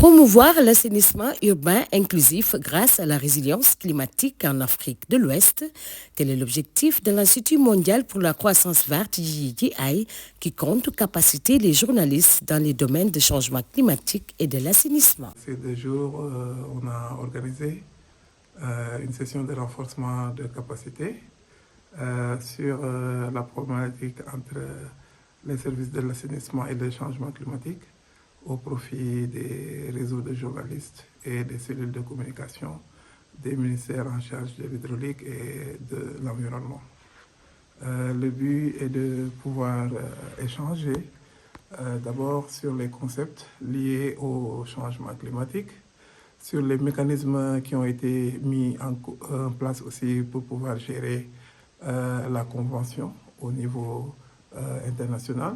Promouvoir l'assainissement urbain inclusif grâce à la résilience climatique en Afrique de l'Ouest, tel est l'objectif de l'Institut mondial pour la croissance verte JDI qui compte capaciter les journalistes dans les domaines de changement climatique et de l'assainissement. Ces 2 jours, on a organisé une session de renforcement de capacité sur la problématique entre les services de l'assainissement et le changement climatique au profit des réseaux de journalistes et des cellules de communication des ministères en charge de l'hydraulique et de l'environnement. Le but est de pouvoir échanger d'abord sur les concepts liés au changement climatique, sur les mécanismes qui ont été mis en place aussi pour pouvoir gérer la convention au niveau international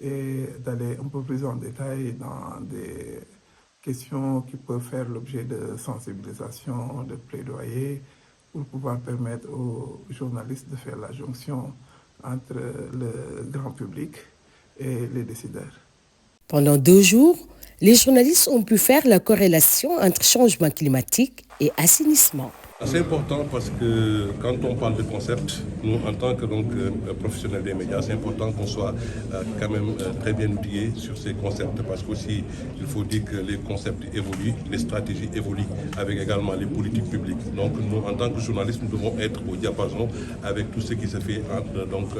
et d'aller un peu plus en détail dans des questions qui peuvent faire l'objet de sensibilisation, de plaidoyer, pour pouvoir permettre aux journalistes de faire la jonction entre le grand public et les décideurs. Pendant 2 jours, les journalistes ont pu faire la corrélation entre changement climatique et assainissement. C'est important parce que quand on parle de concept, nous en tant que professionnels des médias, c'est important qu'on soit quand même très bien outillés sur ces concepts parce qu'aussi il faut dire que les concepts évoluent, les stratégies évoluent avec également les politiques publiques. Donc nous en tant que journalistes, nous devons être au diapason avec tout ce qui se fait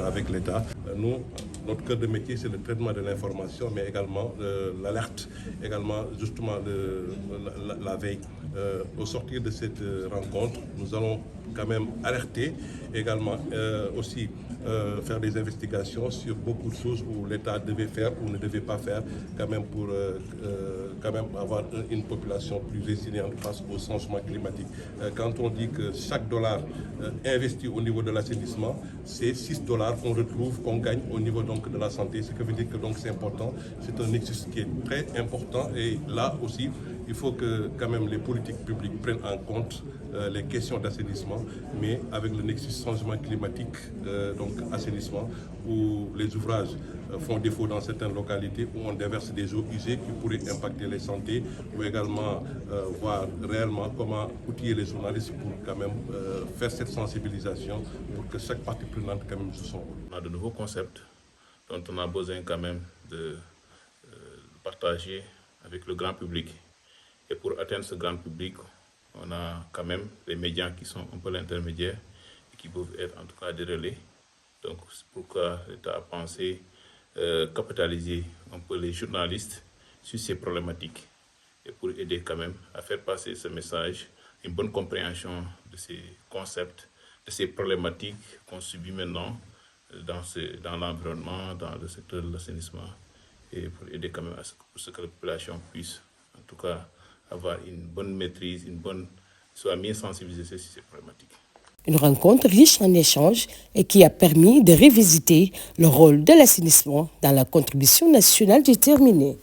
avec l'État. Nous, notre cœur de métier, c'est le traitement de l'information, mais également l'alerte, également justement la veille. Au sortir de cette rencontre, nous allons quand même alerter, également aussi faire des investigations sur beaucoup de choses où l'État devait faire ou ne devait pas faire, quand même pour quand même avoir une population plus résiliente face au changement climatique. Quand on dit que chaque dollar investi au niveau de l'assainissement, c'est 6 dollars qu'on retrouve, qu'on gagne au niveau de la santé, ce qui veut dire que c'est important, c'est un nexus qui est très important et là aussi, il faut que quand même les politiques publiques prennent en compte les questions d'assainissement, mais avec le nexus changement climatique, donc assainissement, où les ouvrages font défaut dans certaines localités, où on déverse des eaux usées qui pourraient impacter les santé, ou également voir réellement comment outiller les journalistes pour quand même faire cette sensibilisation, pour que chaque partie prenante quand même joue son rôle. On a de nouveaux concepts dont on a besoin quand même de partager avec le grand public. Et pour atteindre ce grand public, on a quand même les médias qui sont un peu l'intermédiaire et qui peuvent être en tout cas des relais. Donc c'est pourquoi l'État a pensé capitaliser un peu les journalistes sur ces problématiques et pour aider quand même à faire passer ce message, une bonne compréhension de ces concepts, de ces problématiques qu'on subit maintenant dans l'environnement, dans le secteur de l'assainissement et pour aider quand même à ce que la population puisse en tout cas avoir une bonne maîtrise, soit mieux sensibilisée sur ces problématiques. Une rencontre riche en échanges et qui a permis de revisiter le rôle de l'assainissement dans la contribution nationale déterminée.